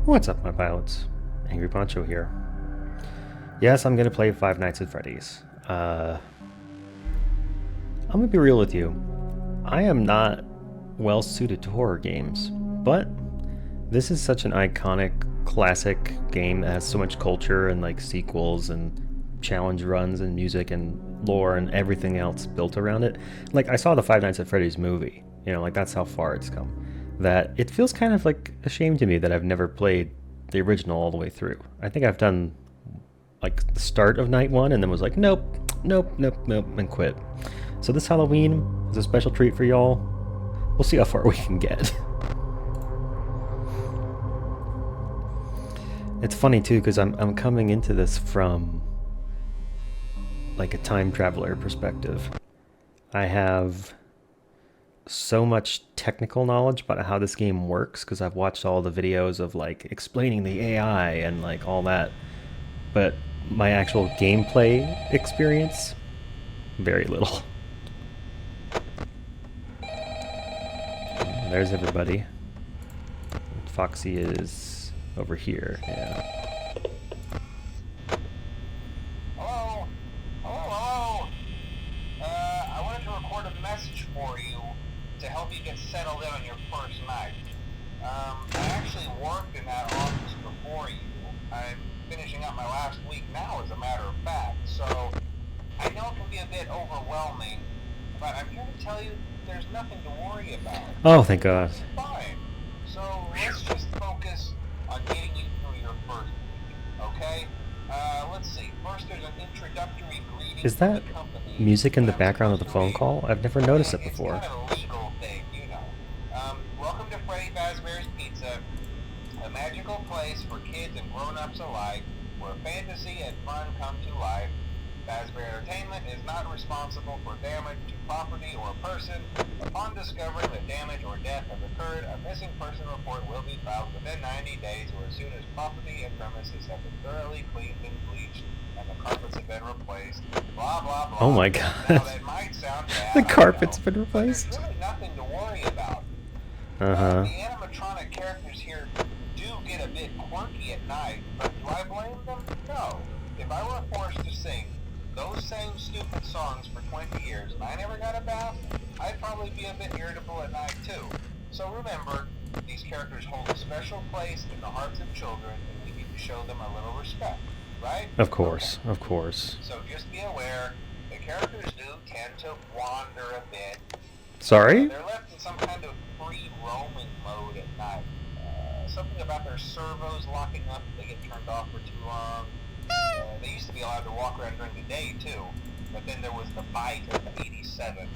What's up, my pilots? Angry Poncho here. Yes, I'm gonna play Five Nights at Freddy's. I'm gonna be real with you. I am not well suited to horror games, but this is such an iconic, classic game that has so much culture and like sequels and challenge runs and music and lore and everything else built around it. Like I saw the Five Nights at Freddy's movie, like that's how far it's come. That it feels kind of like a shame to me that I've never played the original all the way through. I think I've done like the start of night one and then was like, nope, nope, nope, nope, and quit. So this Halloween is a special treat for y'all. We'll see how far we can get. It's funny too because I'm coming into this from like a time traveler perspective. I have so much technical knowledge about how this game works because I've watched all the videos of like explaining the AI and like all that, but my actual gameplay experience, very little. There's everybody. Foxy is over here, yeah. Hello? Hello? I wanted to record a message for you to help you get settled in on your first night. I actually worked in that office before you. I'm finishing up my last week now, as a matter of fact, so I know it can be a bit overwhelming, but I'm here to tell you there's nothing to worry about. Oh, thank God. It's fine. So let's just focus on getting you through your first week, okay? Let's see. First, there's an introductory greeting. Is that music in the background of the phone call? I've never noticed it before. It's kind of a legal thing, you know. Welcome to Freddy Fazbear's Pizza, a magical place for kids and grown-ups alike, where fantasy and fun come to life. Fazbear Entertainment is not responsible for damage to property or person. Upon discovering that damage or death has occurred, a missing person report will be filed within 90 days or as soon as property and premises have been thoroughly cleaned and bleached and the carpets have been replaced. Blah, blah, blah. Oh my God. Now, that might sound bad, The carpet's been replaced. but there's really nothing to worry about. Uh-huh. The animatronic characters here do get a bit quirky at night, but do I blame them? No. If I were forced to sing those same stupid songs for 20 years and I never got a bath, I'd probably be a bit irritable at night too. So remember, these characters hold a special place in the hearts of children and we need to show them a little respect, right? Of course, Okay. of course. So just be aware, the characters do tend to wander a bit. Sorry? They're left in some kind of free roaming mode at night. Something about their servos locking up if they get turned off for too long. They used to be allowed to walk around during the day too, but then there was the bite of 87.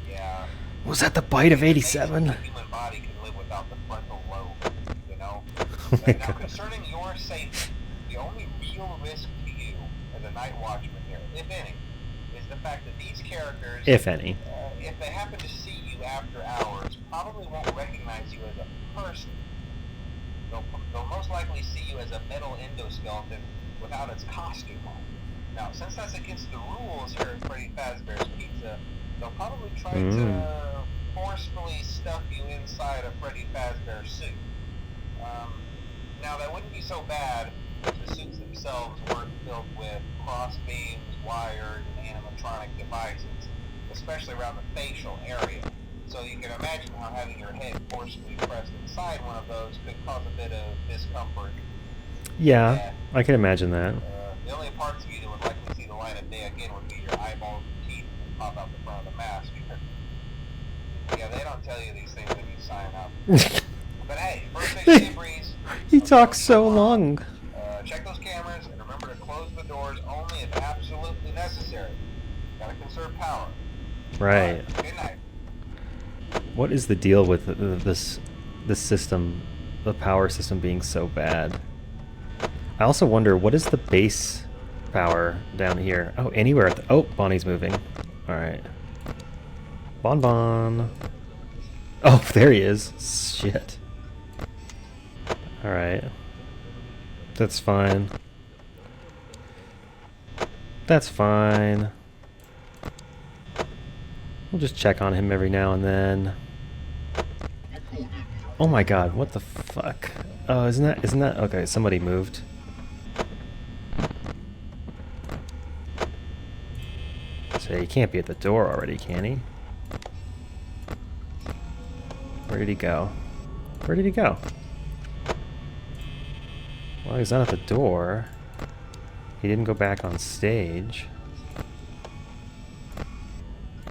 Yeah. Was that the bite of 87? The human body can live without the frontal lobe, you know? Oh my Now, God. concerning your safety, the only real risk to you as a night watchman here, if any, is the fact that these characters, If any. if they happen to see you after hours, probably won't recognize you as a person. They'll most likely see you as a metal endoskeleton without its costume on. Now, since that's against the rules here at Freddy Fazbear's Pizza, they'll probably try to forcefully stuff you inside a Freddy Fazbear suit. Now, that wouldn't be so bad if the suits themselves weren't filled with cross beams, wires, and animatronic devices, especially around the facial area. So you can imagine how having your head forcefully pressed inside one of those could cause a bit of discomfort. Yeah, I can imagine that. The only parts of you that would likely see the light of day again would be your eyeballs and teeth that pop out the front of the mask. Yeah, they don't tell you these things when you sign up. But hey, first thing, breeze. He talks so long. Check those cameras and remember to close the doors only if absolutely necessary. Gotta conserve power. Right. Good night. What is the deal with this system, the power system being so bad? I also wonder, what is the base power down here? Oh, anywhere at the... Oh, Bonnie's moving. Alright. Bon Bon. Oh, there he is. Shit. Alright. That's fine. That's fine. We'll just check on him every now and then. Oh my god, what the fuck? Oh, isn't that okay, somebody moved. So he can't be at the door already, can he? Where did he go? Where did he go? Well, he's not at the door. He didn't go back on stage.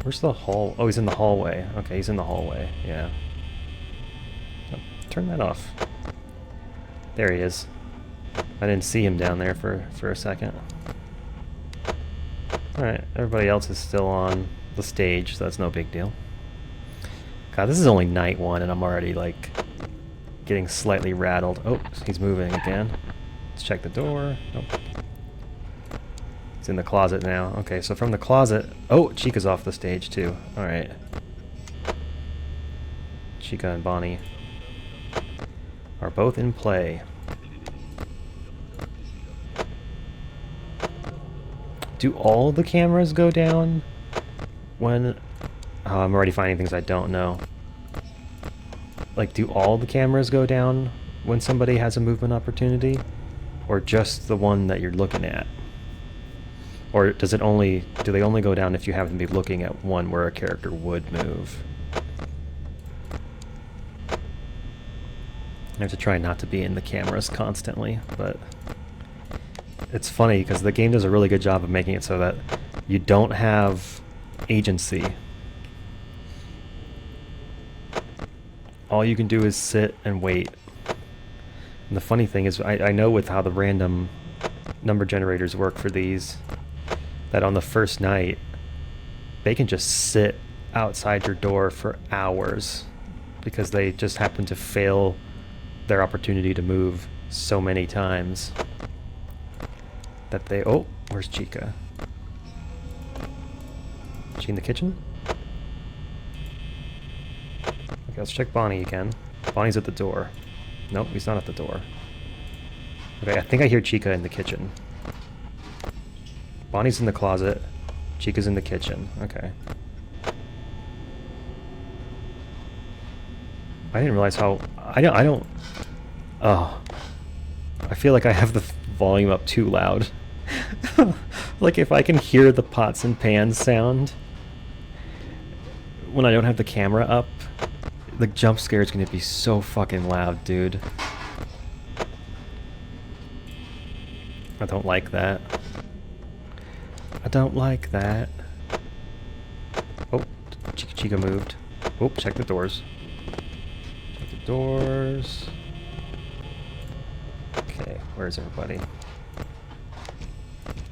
Where's the hall? Oh, he's in the hallway. Okay, he's in the hallway. Yeah. Oh, turn that off. There he is. I didn't see him down there for a second. Alright, everybody else is still on the stage, so that's no big deal. God, this is only night one, and I'm already, like, getting slightly rattled. Oh, he's moving again. Let's check the door. Nope. He's in the closet now. Okay, so from the closet... Oh, Chica's off the stage, too. Alright. Chica and Bonnie are both in play. Do all the cameras go down when... Oh, I'm already finding things I don't know. Like, do all the cameras go down when somebody has a movement opportunity? Or just the one that you're looking at? Or does it only... Do they only go down if you happen to be looking at one where a character would move? I have to try not to be in the cameras constantly, but... It's funny, because the game does a really good job of making it so that you don't have agency. All you can do is sit and wait. And the funny thing is, I know with how the random number generators work for these, that on the first night, they can just sit outside your door for hours because they just happen to fail their opportunity to move so many times that they... Oh, where's Chica? Is she in the kitchen? Okay, let's check Bonnie again. Bonnie's at the door. Nope, he's not at the door. Okay, I think I hear Chica in the kitchen. Bonnie's in the closet. Chica's in the kitchen. Okay. I didn't realize how... I don't... Oh. I feel like I have the volume up too loud. Like if I can hear the pots and pans sound when I don't have the camera up, the jump scare is going to be so fucking loud, dude. I don't like that. I don't like that. Oh, Chica moved. Oh, check the doors. Check the doors. Okay, where's everybody?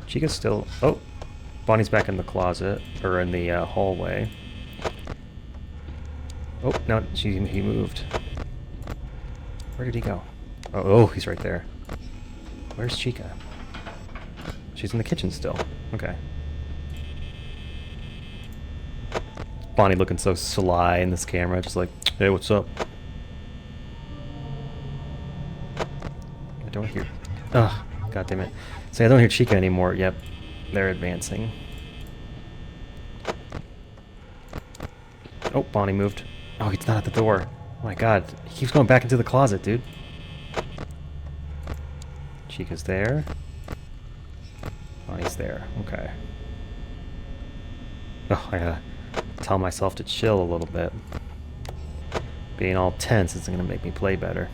Chica's still... Oh! Bonnie's back in the closet, or in the hallway. Oh, no, he moved. Where did he go? Oh, he's right there. Where's Chica? She's in the kitchen still. Okay. Bonnie looking so sly in this camera, just like, hey, what's up? I don't hear... Ugh, god damn it. See, I don't hear Chica anymore. Yep, they're advancing. Oh, Bonnie moved. Oh, he's not at the door. Oh my god, he keeps going back into the closet, dude. Chica's there. Bonnie's there. Okay. Oh, I gotta tell myself to chill a little bit. Being all tense isn't gonna make me play better.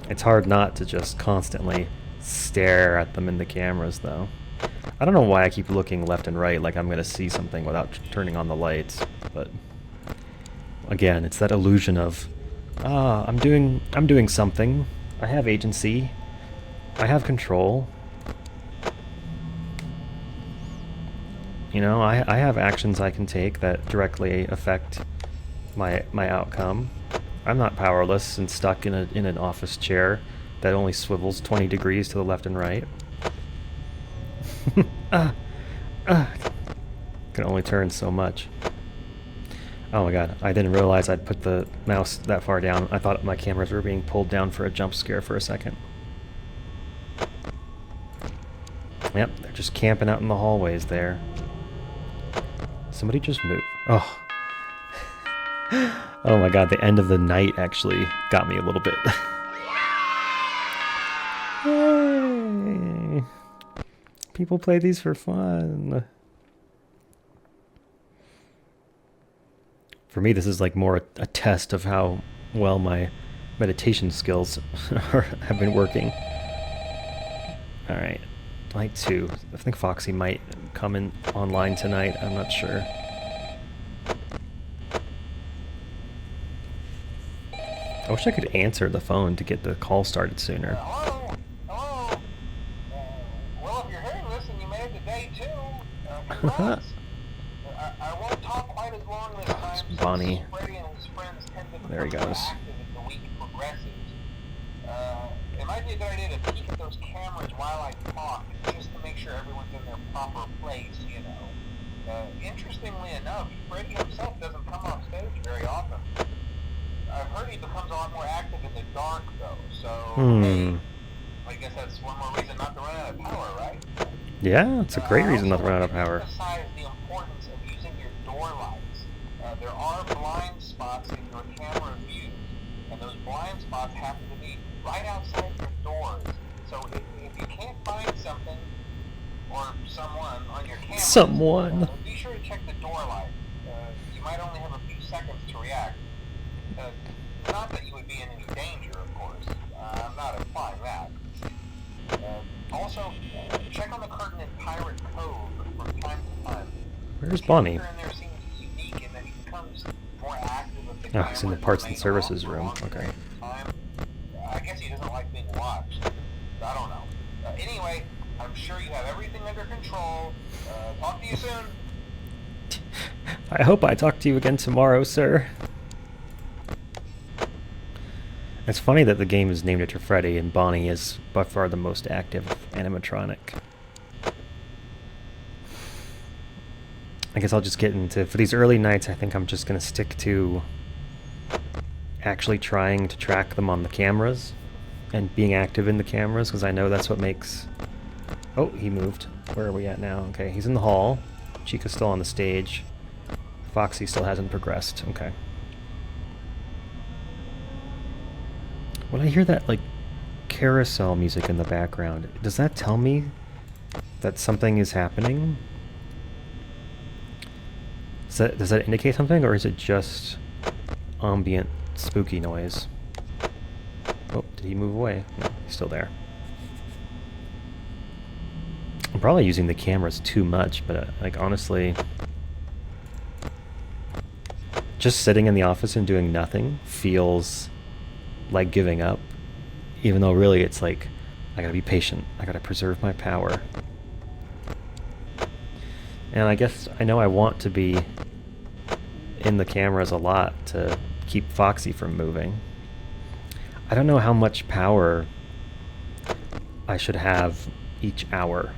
It's hard not to just constantly stare at them in the cameras, though. I don't know why I keep looking left and right like I'm gonna see something without turning on the lights, but again, it's that illusion of, I'm doing something. I have agency. I have control. You know, I have actions I can take that directly affect my outcome. I'm not powerless and stuck in an office chair that only swivels 20 degrees to the left and right. Can only turn so much. Oh my god, I didn't realize I'd put the mouse that far down. I thought my cameras were being pulled down for a jump scare for a second. Yep, they're just camping out in the hallways there. Somebody just moved. Oh. Oh my god, the end of the night actually got me a little bit. Yay! People play these for fun. For me, this is like more a test of how well my meditation skills have been working. Alright, night 2. I think Foxy might come in online tonight, I'm not sure. I wish I could answer the phone to get the call started sooner. Hello? Hello? Well, if you're hearing this and you made it to day 2, congrats. I won't talk quite as long this time, since Bonnie. Freddy and his friends tend to There he become more goes. active as the week progresses. It might be a good idea to peek at those cameras while I talk, just to make sure everyone's in their proper place, you know. Interestingly enough, Freddy himself doesn't come off stage very often. I've heard he becomes a lot more active in the dark, though, so hey, I guess that's one more reason not to run out of power, right? Yeah, it's a great reason not to run out of power. Emphasize the importance of using your door lights. There are blind spots in your camera view, and those blind spots happen to be right outside your doors. So if you can't find something or someone on your camera, be sure to check the door light. You might only have a few seconds to react. Not that you would be in any danger, of course. I'm not implying that. Also, check on the curtain in Pirate Cove from time to time. Where's Bonnie? The character in there seems unique in that he becomes more active with the Oh, he's in the parts and services room. Okay. I guess he doesn't like being watched. I don't know. Anyway, I'm sure you have everything under control. Talk to you soon. I hope I talk to you again tomorrow, sir. It's funny that the game is named after Freddy, and Bonnie is by far the most active animatronic. I guess I'll just get into... For these early nights, I think I'm just going to stick to actually trying to track them on the cameras and being active in the cameras, because I know that's what makes... Oh, he moved. Where are we at now? Okay, he's in the hall. Chica's still on the stage. Foxy still hasn't progressed. Okay. When I hear that, like, carousel music in the background, does that tell me that something is happening? Does that indicate something, or is it just ambient spooky noise? Oh, did he move away? No, he's still there. I'm probably using the cameras too much, but, like, honestly... Just sitting in the office and doing nothing feels... like giving up, even though really it's like I gotta be patient, I gotta preserve my power. And I guess I know I want to be in the cameras a lot to keep Foxy from moving. I don't know how much power I should have each hour.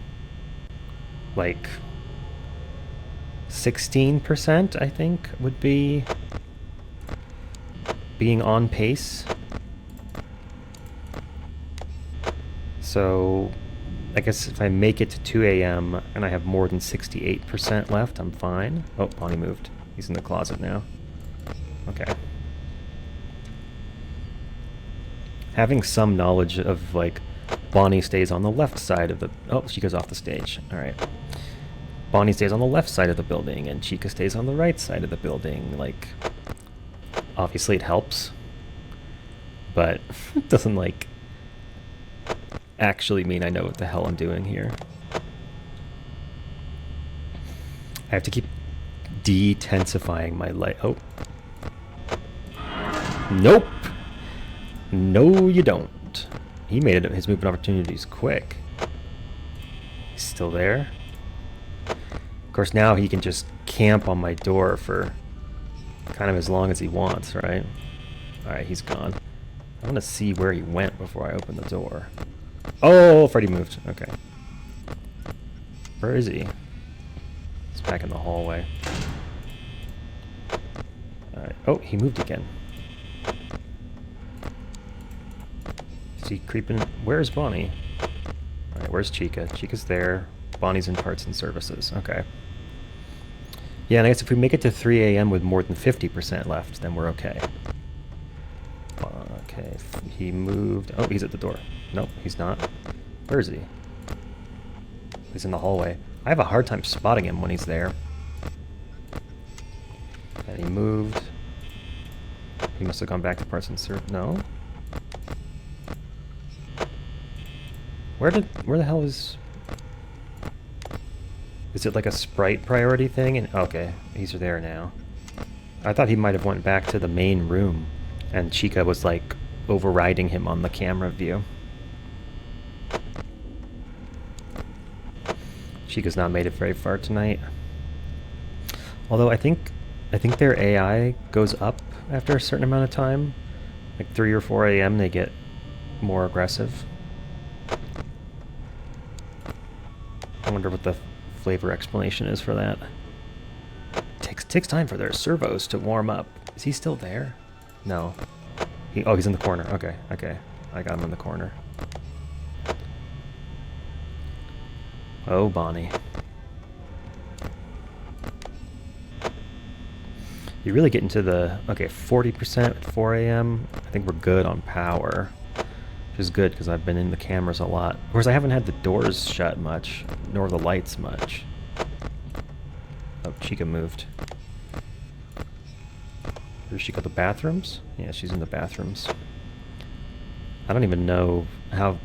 Like 16%, I think, would be being on pace. So I guess if I make it to 2 a.m. and I have more than 68% left, I'm fine. Oh, Bonnie moved. He's in the closet now. Okay. Having some knowledge of, like, Bonnie stays on the left side of the... Oh, she goes off the stage. Alright. Bonnie stays on the left side of the building, and Chica stays on the right side of the building. Like, obviously it helps, but it doesn't, like, actually mean I know what the hell I'm doing here. I have to keep detensifying my light. Oh. Nope. No, you don't. He made it his movement opportunities quick. He's still there. Of course, now he can just camp on my door for kind of as long as he wants, right? Alright, he's gone. I want to see where he went before I open the door. Oh, Freddy moved. Okay. Where is he? He's back in the hallway. Alright. Oh, he moved again. Is he creeping? Where's Bonnie? Alright, where's Chica? Chica's there. Bonnie's in parts and services. Okay. Yeah, and I guess if we make it to 3 a.m. with more than 50% left, then we're okay. Okay, he moved. Oh, he's at the door. Nope, he's not. Where is he? He's in the hallway. I have a hard time spotting him when he's there. And he moved. He must have gone back to parts and serve. No? Where the hell is... Is it like a sprite priority thing? And okay, he's there now. I thought he might have went back to the main room and Chica was like overriding him on the camera view. Chica's not made it very far tonight. Although I think their AI goes up after a certain amount of time. Like 3 or 4 a.m. they get more aggressive. I wonder what the flavor explanation is for that. Takes time for their servos to warm up. Is he still there? No. Oh, he's in the corner. Okay. I got him in the corner. Oh, Bonnie. You really get into the... Okay, 40% at 4 a.m. I think we're good on power. Which is good, because I've been in the cameras a lot. Of course, I haven't had the doors shut much, nor the lights much. Oh, Chica moved. Where's she go? The bathrooms? Yeah, she's in the bathrooms. I don't even know how...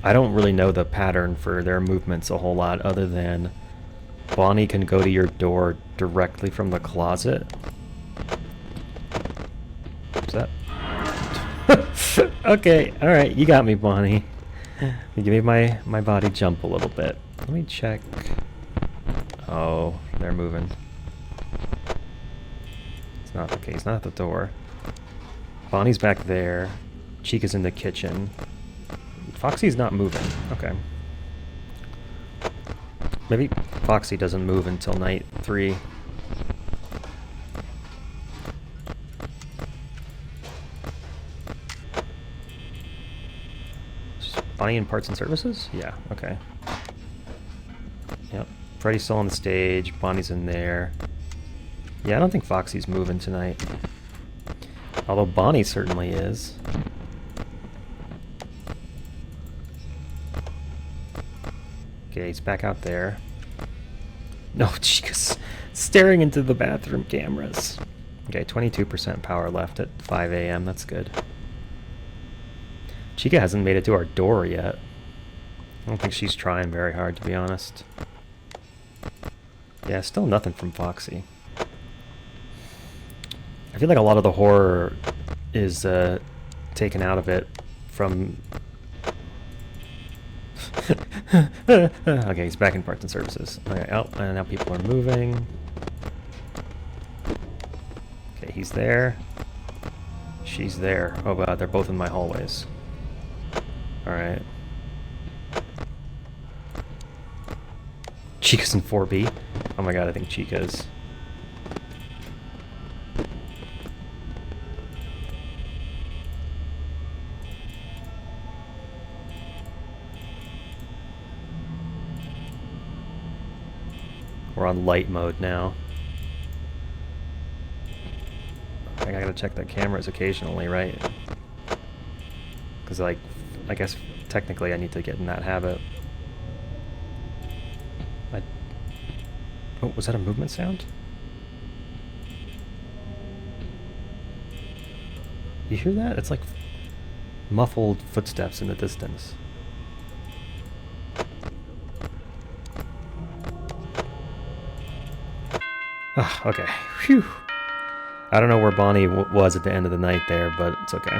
I don't really know the pattern for their movements a whole lot, other than Bonnie can go to your door directly from the closet. What's that? Okay, alright, you got me, Bonnie. You give me my body jump a little bit. Let me check. Oh, they're moving. It's not okay, he's not at the door. Bonnie's back there. Chica's in the kitchen. Foxy's not moving. Okay. Maybe Foxy doesn't move until night 3. Bonnie in parts and services? Yeah, okay. Yep. Freddy's still on the stage. Bonnie's in there. Yeah, I don't think Foxy's moving tonight. Although Bonnie certainly is. Okay, he's back out there. No, Chica's staring into the bathroom cameras. Okay, 22% power left at 5 a.m. That's good. Chica hasn't made it to our door yet. I don't think she's trying very hard, to be honest. Yeah, still nothing from Foxy. I feel like a lot of the horror is taken out of it from... Okay, he's back in parts and services. Okay, oh, and now people are moving. Okay, he's there. She's there. Oh god, they're both in my hallways. Alright. Chica's in 4B. Oh my god, I think Chica's... We're on light mode now. I gotta check the cameras occasionally, right? Because, like, I guess technically I need to get in that habit. Oh, was that a movement sound? You hear that? It's like muffled footsteps in the distance. Ah, okay. Phew. I don't know where Bonnie was at the end of the night there, but it's okay.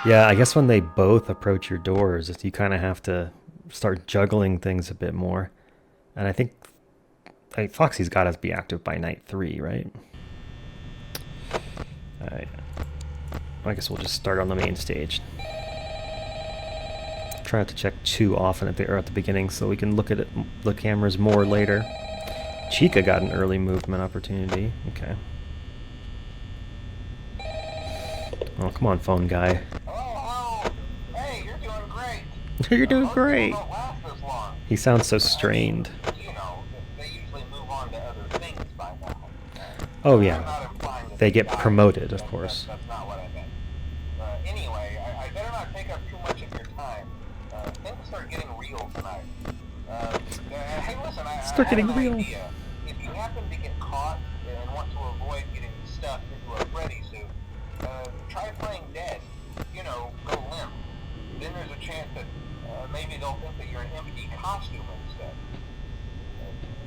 Yeah, I guess when they both approach your doors, you kind of have to start juggling things a bit more. And I think Foxy's got to be active by night 3, right? Alright. I guess we'll just start on the main stage. Try not to check too often at the beginning so we can look at the cameras more later. Chica got an early movement opportunity. Okay. Oh, come on, phone guy. Oh, hey, you're doing great. You're doing great. Don't last this long. He sounds so strained. You know, they Oh I'm yeah, not implying that they they get died. promoted, of course. That's not what I meant. Anyway, I better not take up too much of your time. Things start getting real tonight. Hey, listen, I Start had an getting real. idea. If you happen to get caught and want to avoid getting stuffed into a Freddy suit, try playing dead. You know, go limp. Then there's a chance that maybe they'll think that you're an empty costume instead.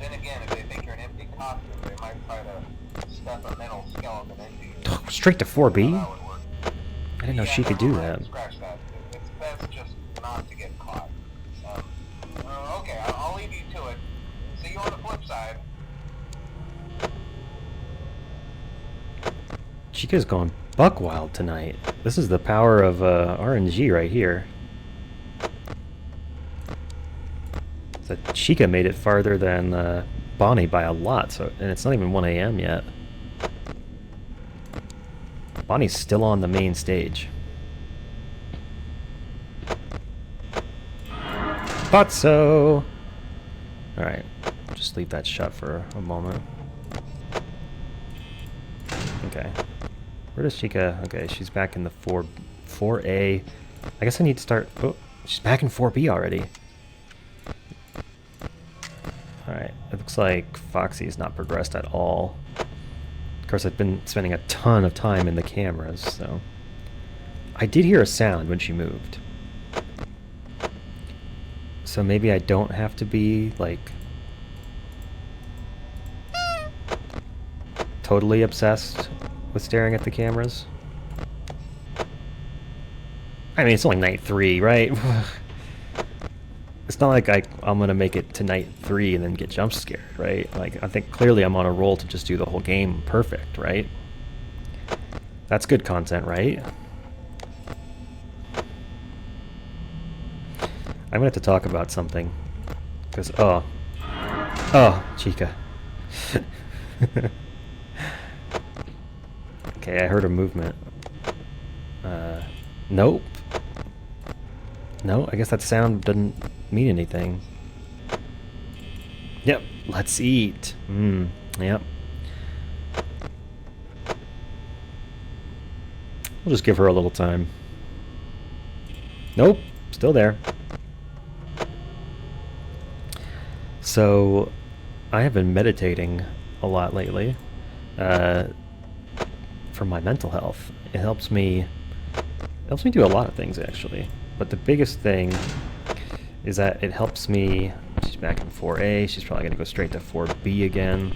Then again, if they think you're an empty costume, they might try to stuff a metal skeleton into you. Straight to 4B? That would work. I didn't know Yeah, she could never do mind. that. Scratch that. It's best just not to get caught. Okay, I'll leave you to it. See you on the flip side. Chica's going buck wild tonight. This is the power of RNG right here. So Chica made it farther than Bonnie by a lot, so and it's not even 1 a.m. yet. Bonnie's still on the main stage. Thought so! Alright, just leave that shut for a moment. Okay. Where does Chica... Okay, she's back in the 4A. I guess I need to start... Oh, she's back in 4B already. Alright, it looks like Foxy's not progressed at all. Of course, I've been spending a ton of time in the cameras, so... I did hear a sound when she moved. So maybe I don't have to be, like... totally obsessed with staring at the cameras. I mean, it's only night 3, right? It's not like I'm gonna make it to night 3 and then get jump scared, right? Like, I think clearly I'm on a roll to just do the whole game perfect, right? That's good content, right? I'm gonna have to talk about something. Because, oh, Chica. Okay, I heard a movement. Nope. No, I guess that sound doesn't mean anything. Yep, let's eat. Yep. We'll just give her a little time. Nope, still there. So, I have been meditating a lot lately for my mental health. It helps me do a lot of things, actually. But the biggest thing is that it helps me... She's back in 4A. She's probably going to go straight to 4B again.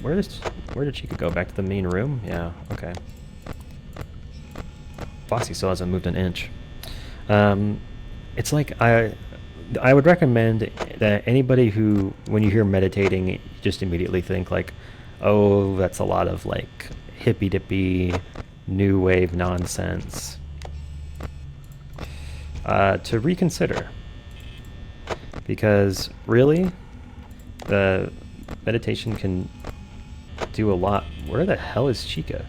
Where did Chica go? Back to the main room? Yeah, okay. Foxy still hasn't moved an inch. It's like I would recommend that anybody who, when you hear meditating, you just immediately think like, oh, that's a lot of like hippy-dippy, new wave nonsense. To reconsider. Because really, the meditation can do a lot. Where the hell is Chica?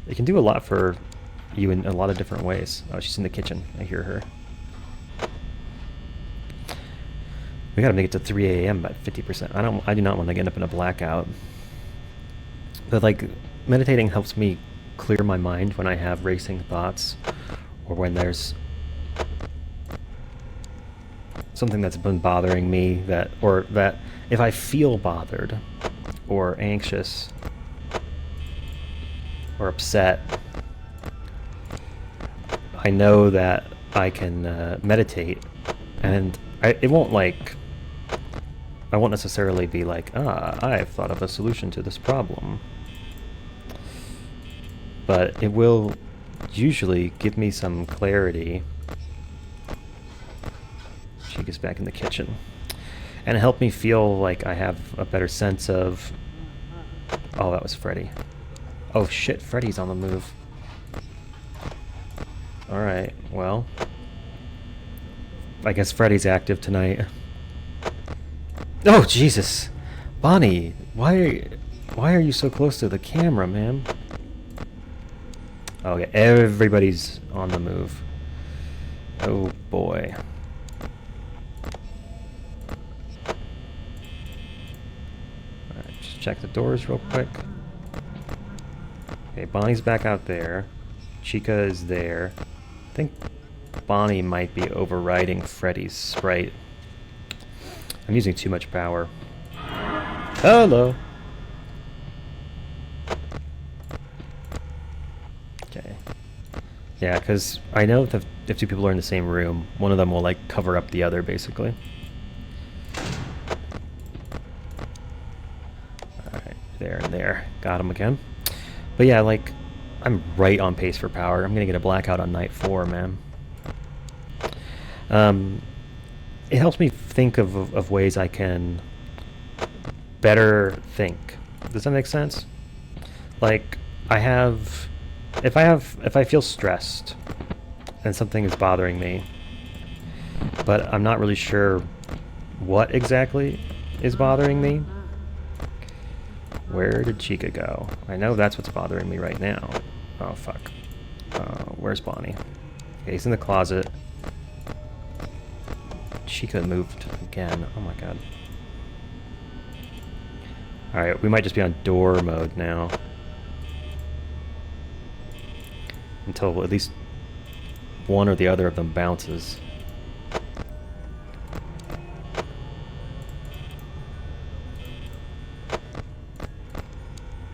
It can do a lot for you in a lot of different ways. Oh, she's in the kitchen. I hear her. We gotta make it to 3 a.m. at 50%. I do not want to end up in a blackout. But like, meditating helps me clear my mind when I have racing thoughts, or when there's something that's been bothering me, that if I feel bothered or anxious or upset, I know that I can meditate, and it won't like... I won't necessarily be like, I've thought of a solution to this problem. But it will usually give me some clarity. She gets back in the kitchen. And help me feel like I have a better sense of... Oh, that was Freddy. Oh shit, Freddy's on the move. Alright, well... I guess Freddy's active tonight. Oh, Jesus! Bonnie, why are you so close to the camera, man? Okay, everybody's on the move. Oh, boy. Just check the doors real quick. Okay, Bonnie's back out there. Chica is there. I think Bonnie might be overriding Freddy's sprite. I'm using too much power. Hello! Okay. Yeah, because I know if two people are in the same room, one of them will, like, cover up the other, basically. Alright, there and there. Got him again. But yeah, like, I'm right on pace for power. I'm gonna get a blackout on night 4, man. It helps me think of ways I can better think. Does that make sense? Like, if I feel stressed and something is bothering me, but I'm not really sure what exactly is bothering me, where did Chica go? I know that's what's bothering me right now. Oh, fuck. Where's Bonnie? Okay, he's in the closet. Chica moved again. Oh my god. Alright, we might just be on door mode now. Until at least one or the other of them bounces.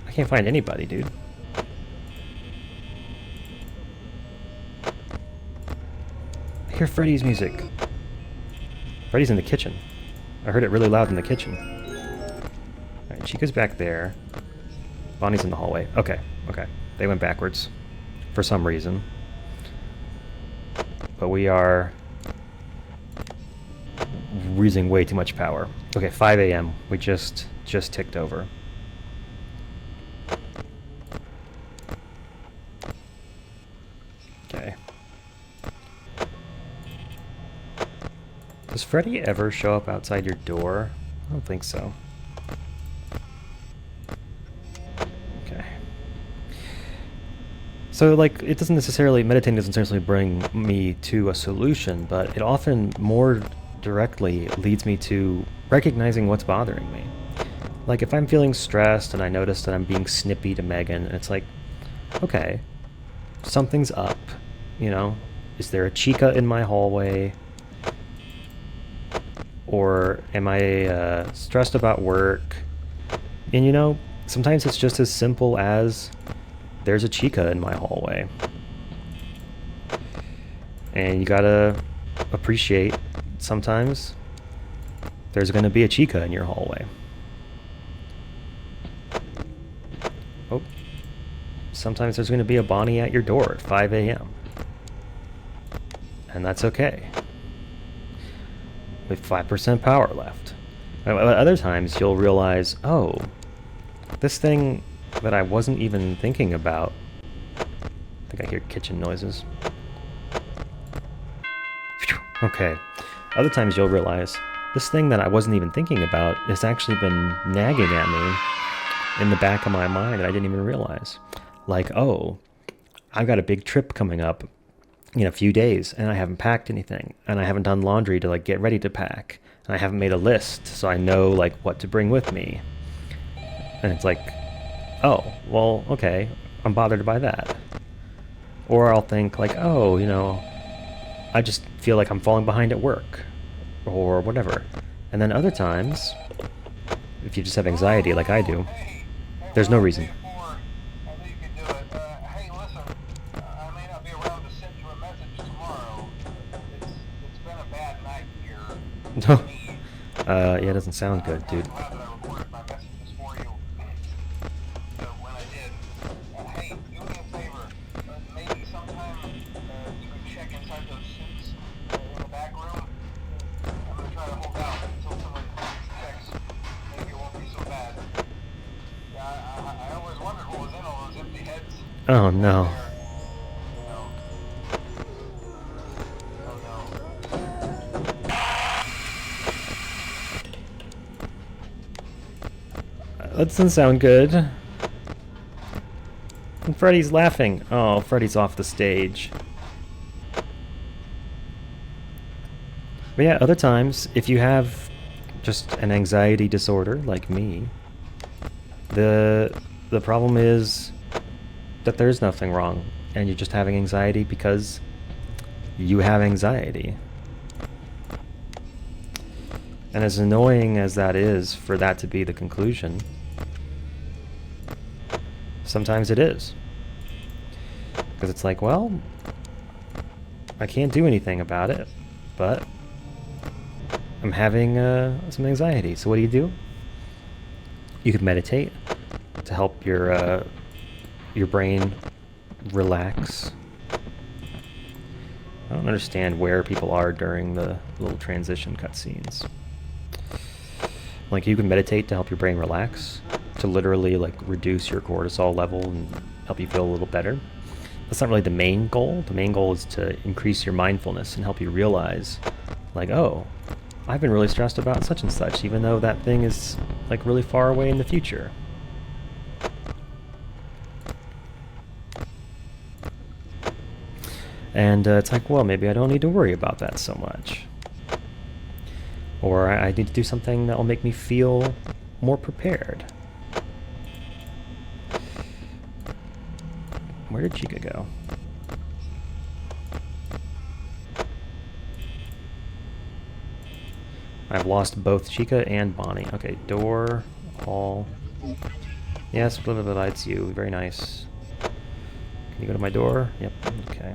I can't find anybody, dude. I hear Freddy's music. Freddy's in the kitchen. I heard it really loud in the kitchen. Alright, Chica's back there. Bonnie's in the hallway. Okay, okay. They went backwards. For some reason. But we are using way too much power. Okay, 5 a.m. We just ticked over. Okay. Does Freddy ever show up outside your door? I don't think so. Okay. So, like, it doesn't necessarily, meditating doesn't necessarily bring me to a solution, but it often more directly leads me to recognizing what's bothering me. Like, if I'm feeling stressed and I notice that I'm being snippy to Megan, it's like, okay, something's up, you know? Is there a Chica in my hallway? Or am I stressed about work? And you know, sometimes it's just as simple as there's a Chica in my hallway. And you gotta appreciate sometimes there's gonna be a Chica in your hallway. Oh. Sometimes there's gonna be a Bonnie at your door at 5 a.m. And that's okay. With 5% power left. Other times you'll realize, oh, this thing that I wasn't even thinking about. I think I hear kitchen noises. Okay. Other times you'll realize, this thing that I wasn't even thinking about has actually been nagging at me in the back of my mind that I didn't even realize. Like, oh, I've got a big trip coming up in a few days, and I haven't packed anything, and I haven't done laundry to, like, get ready to pack, and I haven't made a list so I know, like, what to bring with me. And it's like, oh, well, okay, I'm bothered by that. Or I'll think, like, oh, you know, I just feel like I'm falling behind at work, or whatever. And then other times, if you just have anxiety like I do, there's no reason. No. Yeah, it doesn't sound good, dude. Oh no. That doesn't sound good. And Freddy's laughing. Oh, Freddy's off the stage. But yeah, other times, if you have just an anxiety disorder like me, The problem is that there's nothing wrong, and you're just having anxiety because you have anxiety. And as annoying as that is for that to be the conclusion, sometimes it is. Because it's like, well, I can't do anything about it, but I'm having some anxiety. So what do? You could meditate to help your brain relax. I don't understand where people are during the little transition cutscenes. Like, you can meditate to help your brain relax, to literally like reduce your cortisol level and help you feel a little better. That's not really the main goal. The main goal is to increase your mindfulness and help you realize, like, oh, I've been really stressed about such and such, even though that thing is like really far away in the future. And it's like, well, maybe I don't need to worry about that so much. Or I need to do something that will make me feel more prepared. Where did Chica go? I've lost both Chica and Bonnie. Okay, door, hall. Yes, blah, blah, blah, it's you. Very nice. Can you go to my door? Yep, okay.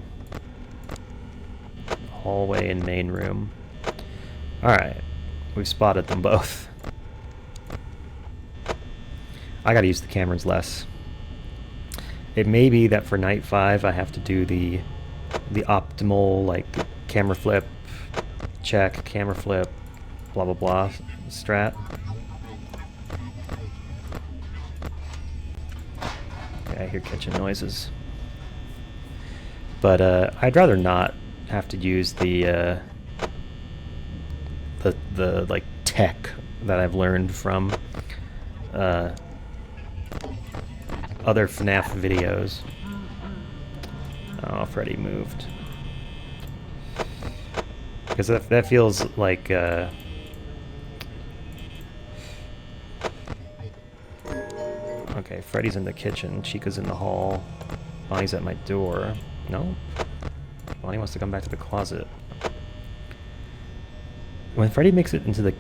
Hallway and main room. Alright, we've spotted them both. I gotta use the cameras less. It may be that for night 5 I have to do the optimal, like, camera flip, check, camera flip, blah blah blah strat. Okay, I hear kitchen noises. But I'd rather not have to use the like tech that I've learned from other FNAF videos. Oh, Freddy moved. Because that feels like okay, Freddy's in the kitchen, Chica's in the hall, Bonnie's at my door. No? Bonnie wants to come back to the closet. When Freddy makes it into the...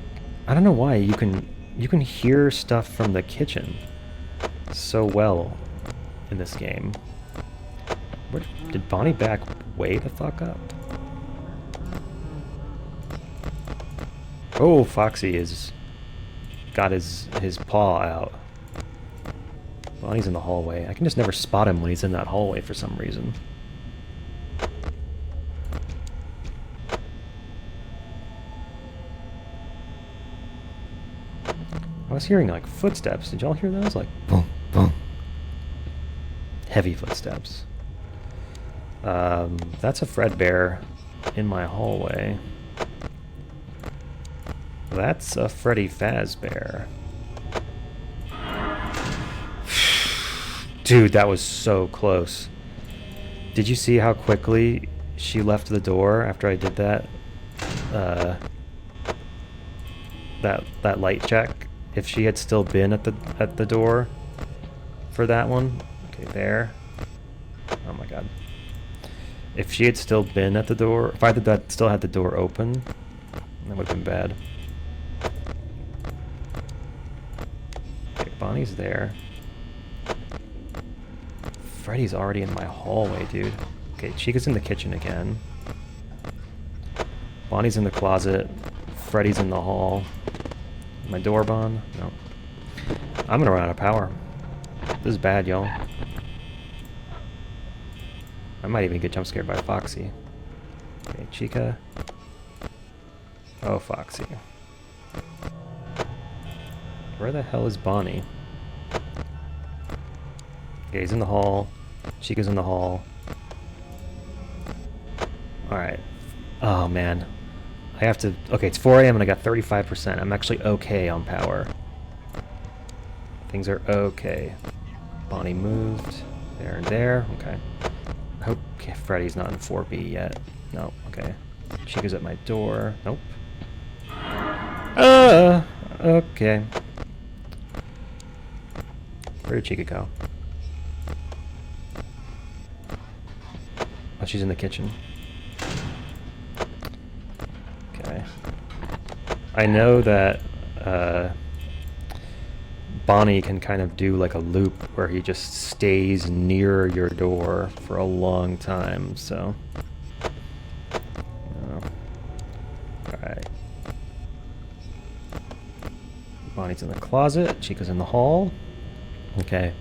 I don't know why, you can hear stuff from the kitchen so well in this game. Where did Bonnie back way the fuck up? Oh, Foxy is... got his paw out. Bonnie's in the hallway. I can just never spot him when he's in that hallway for some reason. I was hearing like footsteps. Did y'all hear those? Like boom, boom. Heavy footsteps. That's a Fredbear in my hallway. That's a Freddy Fazbear. Dude, that was so close. Did you see how quickly she left the door after I did that? That light check. If she had still been at the door for that one, okay, there. Oh my god. If she had still been at the door, if I had still had the door open, that would have been bad. Okay, Bonnie's there. Freddy's already in my hallway, dude. Okay, Chica's in the kitchen again. Bonnie's in the closet. Freddy's in the hall. My door bond? No. I'm gonna run out of power. This is bad, y'all. I might even get jump scared by Foxy. Okay, Chica. Oh, Foxy. Where the hell is Bonnie? Okay, he's in the hall. Chica's in the hall. Alright. Oh, man. I have to... Okay, it's 4 AM and I got 35%. I'm actually okay on power. Things are okay. Bonnie moved. There and there. Okay. I hope Freddy's not in 4B yet. No, okay. Chica's at my door. Nope. Okay. Where did Chica go? Oh, she's in the kitchen. Okay. I know that Bonnie can kind of do like a loop where he just stays near your door for a long time, so... Alright. Bonnie's in the closet, Chica's in the hall. Okay.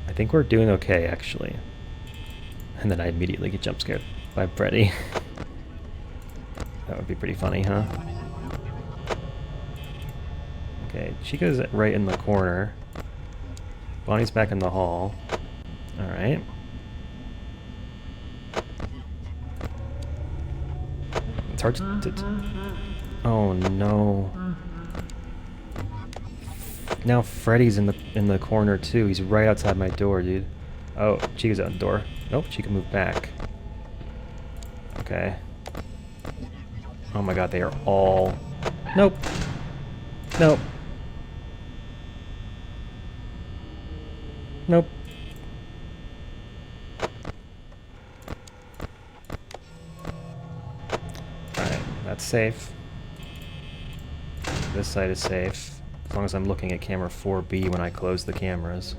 I think we're doing okay, actually. And then I immediately get jump scared by Freddy. That would be pretty funny, huh? Okay, Chica's right in the corner. Bonnie's back in the hall. Alright. It's hard to... Oh no. Now Freddy's in the corner too. He's right outside my door, dude. Oh, Chica's out the door. Nope, Chica moved back. Okay. Oh my god, they are all... Nope. Nope. Nope. Alright, that's safe. This side is safe. As long as I'm looking at camera 4B when I close the cameras.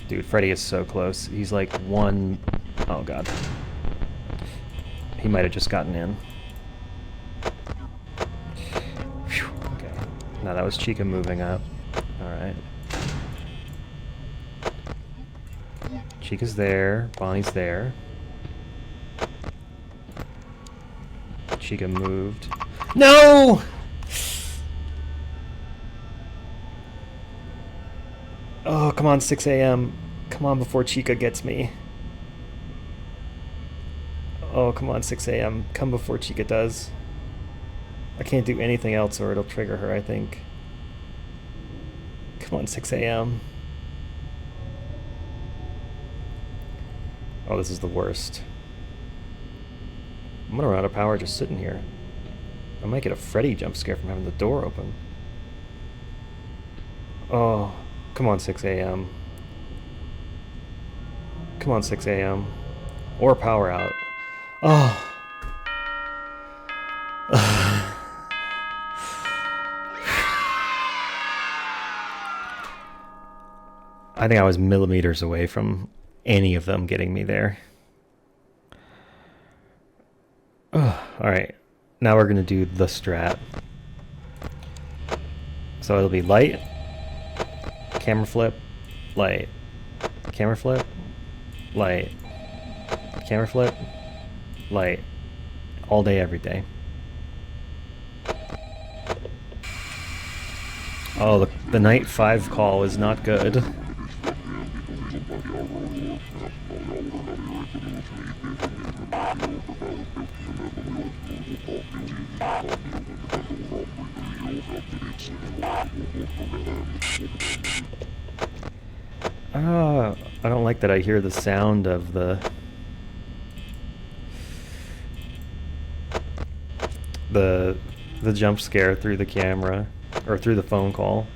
Dude, Freddy is so close. He's like one... Oh god. He might have just gotten in. Whew. Okay. Now that was Chica moving up. Alright. Chica's there. Bonnie's there. Chica moved. No! Oh, come on, 6 a.m. Come on before Chica gets me. Oh, come on, 6 a.m. Come before Chica does. I can't do anything else or it'll trigger her, I think. Come on, 6 a.m. Oh, this is the worst. I'm gonna run out of power just sitting here. I might get a Freddy jump scare from having the door open. Oh, come on, 6 a.m. Come on, 6 a.m. Or power out. Oh. I think I was millimeters away from any of them getting me there. Alright, now we're gonna do the strat. So it'll be light, camera flip, light, camera flip, light, camera flip, light, all day, every day. Oh, the night 5 call is not good. I don't like that I hear the sound of the jump scare through the camera, or through the phone call.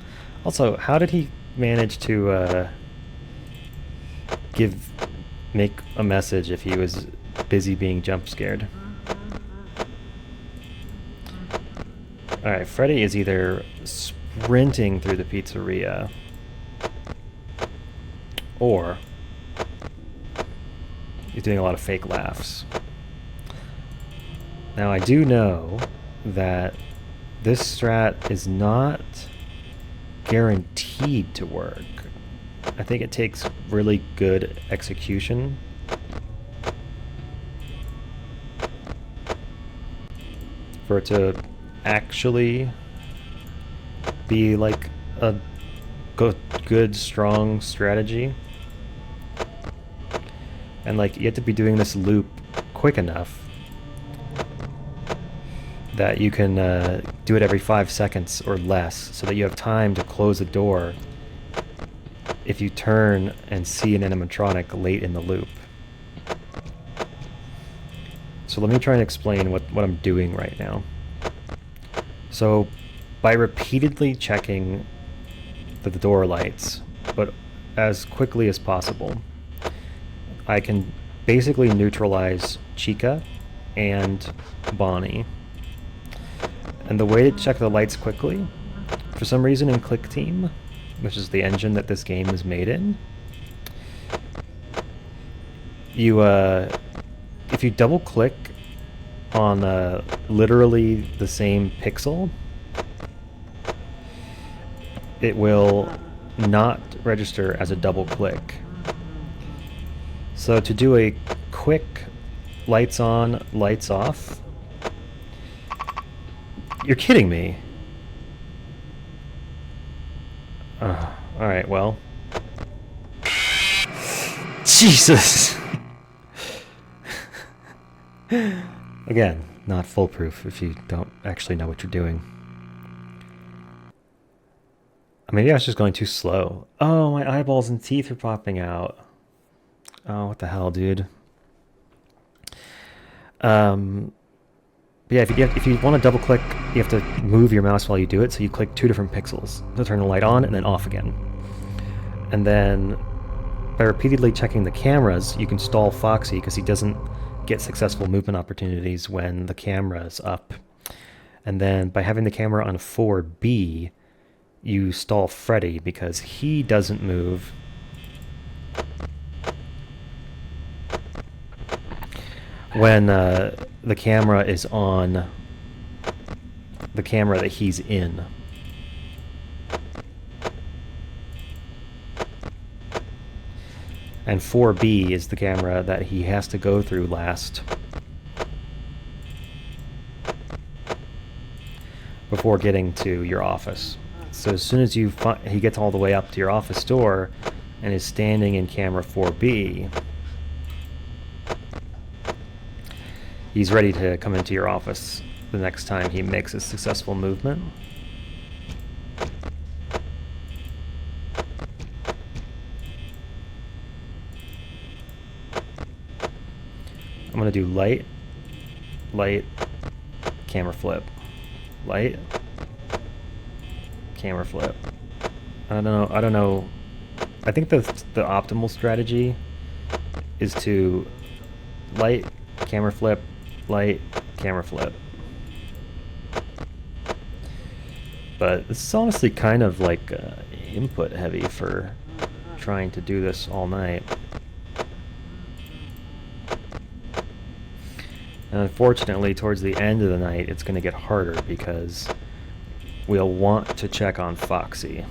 Also, how did he manage to make a message if he was busy being jump scared? Alright, Freddy is either sprinting through the pizzeria, or he's doing a lot of fake laughs. Now, I do know that this strat is not guaranteed to work. I think it takes really good execution. For it to actually be like a good, strong strategy. And like, you have to be doing this loop quick enough that you can do it every 5 seconds or less, so that you have time to close a door if you turn and see an animatronic late in the loop. So let me try and explain what I'm doing right now. So by repeatedly checking the door lights, but as quickly as possible. I can basically neutralize Chica and Bonnie. And the way to check the lights quickly, for some reason in Click Team, which is the engine that this game is made in, if you double click on literally the same pixel, it will not register as a double click. So to do a quick lights on, lights off, you're kidding me. Alright, well. Jesus! Again, not foolproof if you don't actually know what you're doing. Maybe I was just going too slow. Oh, my eyeballs and teeth are popping out. Oh, what the hell, dude. But yeah, if you want to double click, you have to move your mouse while you do it, so you click 2 different pixels to turn the light on and then off again. And then by repeatedly checking the cameras, you can stall Foxy because he doesn't get successful movement opportunities when the camera is up. And then by having the camera on 4B, you stall Freddy because he doesn't move when the camera is on the camera that he's in. And 4B is the camera that he has to go through last before getting to your office. So as soon as he gets all the way up to your office door and is standing in camera 4B, he's ready to come into your office the next time he makes a successful movement. I'm gonna do light, light, camera flip, light, camera flip. I don't know. I think the optimal strategy is to light, camera flip, light, camera flip. But this is honestly kind of like input heavy for trying to do this all night. And unfortunately, towards the end of the night, it's going to get harder because we'll want to check on Foxy.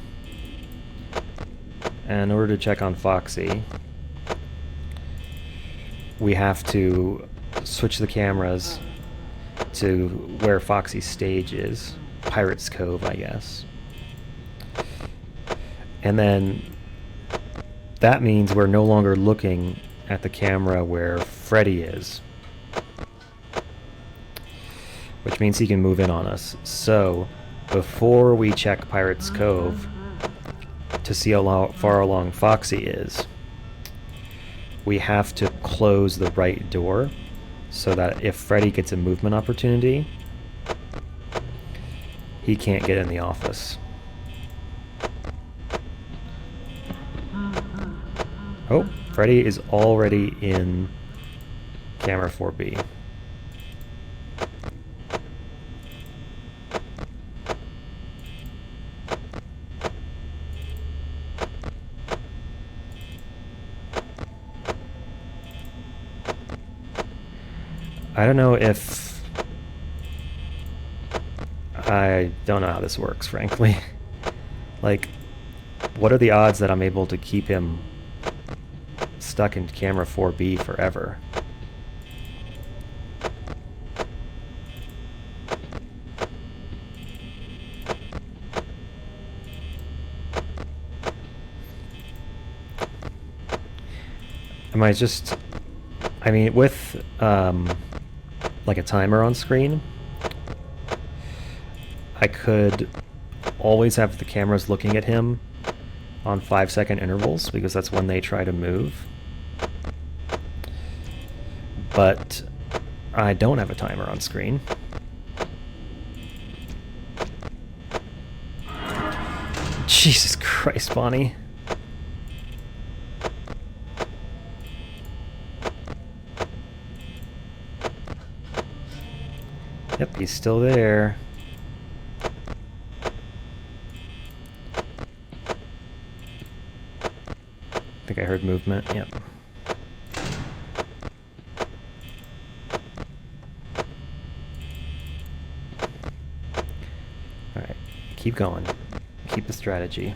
And in order to check on Foxy, we have to switch the cameras to where Foxy's stage is. Pirate's Cove, I guess. And then that means we're no longer looking at the camera where Freddy is, which means he can move in on us. So before we check Pirate's Cove to see how far along Foxy is, we have to close the right door so that if Freddy gets a movement opportunity, he can't get in the office. Oh, Freddy is already in camera 4B. I don't know if... I don't know how this works, frankly. Like, what are the odds that I'm able to keep him stuck in camera 4B forever? Am I just... I mean, with like a timer on screen, I could always have the cameras looking at him on 5-second intervals because that's when they try to move. But I don't have a timer on screen. Jesus Christ, Bonnie. Yep, he's still there. I think I heard movement, yep. Alright, keep going. Keep the strategy.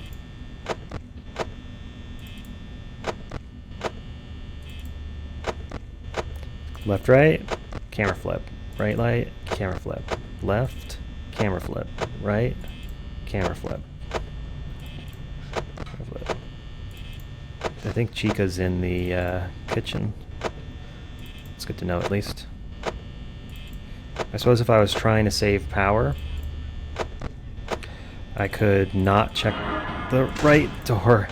Left, right, camera flip. Right light, camera flip. Left, camera flip. Right, camera flip. Camera flip. I think Chica's in the kitchen. It's good to know at least. I suppose if I was trying to save power, I could not check the right door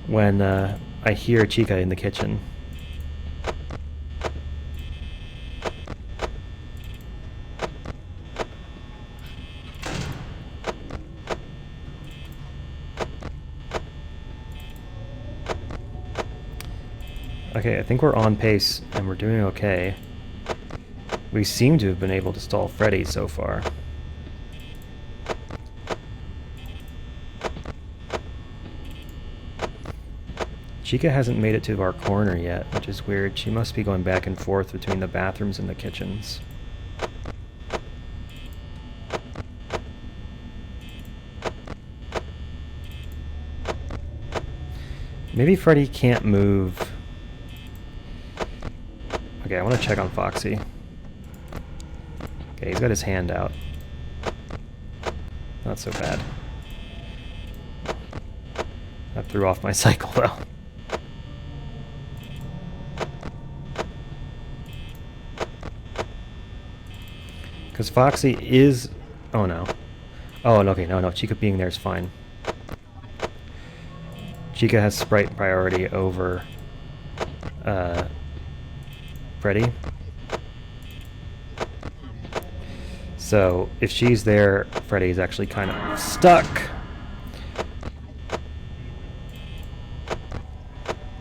when I hear Chica in the kitchen. Okay, I think we're on pace and we're doing okay. We seem to have been able to stall Freddy so far. Chica hasn't made it to our corner yet, which is weird. She must be going back and forth between the bathrooms and the kitchens. Maybe Freddy can't move. Okay, I want to check on Foxy. Okay, he's got his hand out. Not so bad. That threw off my cycle, though. Because Foxy is... Oh, no. Oh, okay, no. Chica being there is fine. Chica has sprite priority over Freddy. So if she's there, Freddy's actually kind of stuck.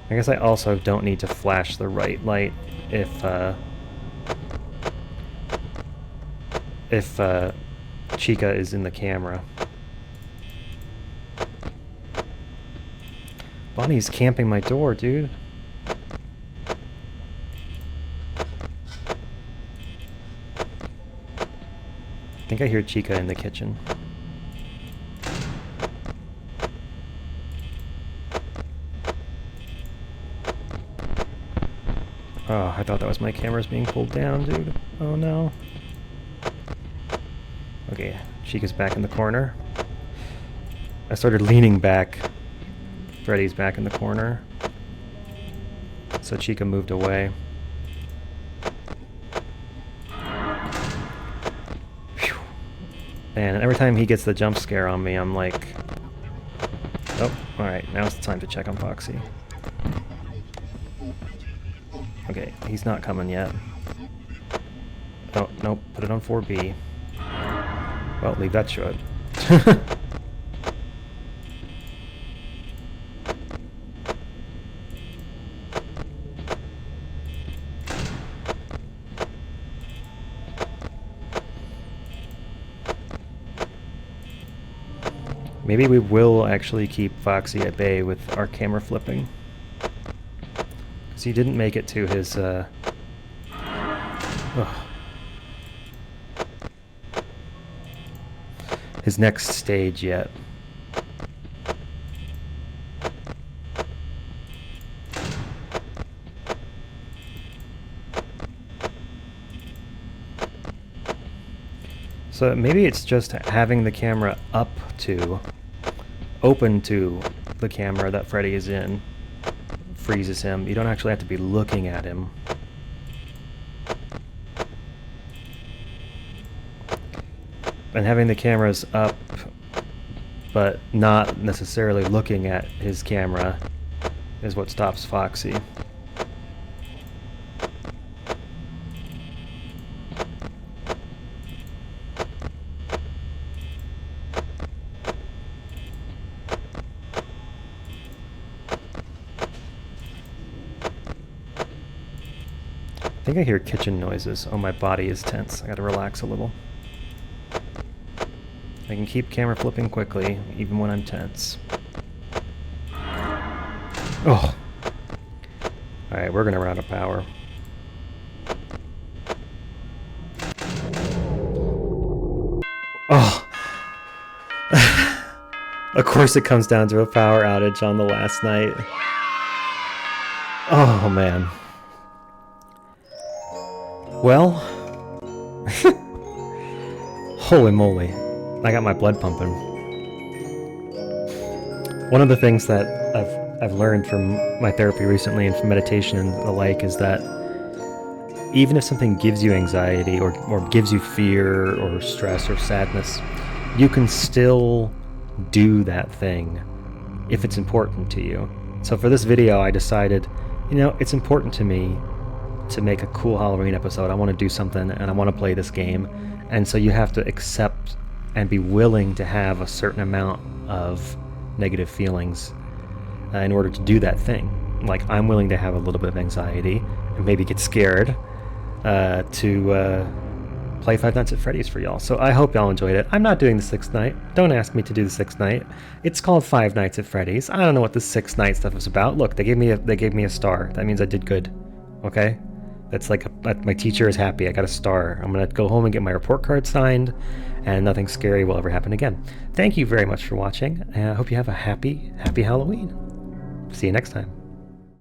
I guess I also don't need to flash the right light if Chica is in the camera. Bonnie's camping my door, dude. I think I hear Chica in the kitchen. Oh, I thought that was my cameras being pulled down, dude. Oh no. Okay, Chica's back in the corner. I started leaning back. Freddy's back in the corner. So Chica moved away. Whew. And every time he gets the jump scare on me, I'm like, oh, alright, now's the time to check on Foxy. Okay, he's not coming yet. Oh, nope, put it on 4B. Well, leave that shut. Maybe we will actually keep Foxy at bay with our camera flipping. Because he didn't make it to his, his next stage yet. So maybe it's just having the camera open to the camera that Freddy is in freezes him. You don't actually have to be looking at him. And having the cameras up but not necessarily looking at his camera is what stops Foxy. think I hear kitchen noises. Oh, my body is tense. I gotta relax a little. I can keep camera flipping quickly, even when I'm tense. Oh! Alright, we're gonna run out of power. Oh! Of course it comes down to a power outage on the last night. Oh, man. Well... Holy moly. I got my blood pumping. One of the things that I've learned from my therapy recently and from meditation and the like is that even if something gives you anxiety or gives you fear or stress or sadness, you can still do that thing if it's important to you. So for this video, I decided, you know, it's important to me to make a cool Halloween episode. I want to do something and I want to play this game. And so you have to accept and be willing to have a certain amount of negative feelings in order to do that thing. Like, I'm willing to have a little bit of anxiety and maybe get scared to play Five Nights at Freddy's for y'all. So I hope y'all enjoyed it. I'm not doing the sixth night. Don't ask me to do the sixth night. It's called Five Nights at Freddy's. I don't know what the sixth night stuff is about. Look, they gave me a star. That means I did good. Okay? That's like my teacher is happy. I got a star. I'm gonna go home and get my report card signed, and nothing scary will ever happen again. Thank you very much for watching, and I hope you have a happy Halloween. See you next time.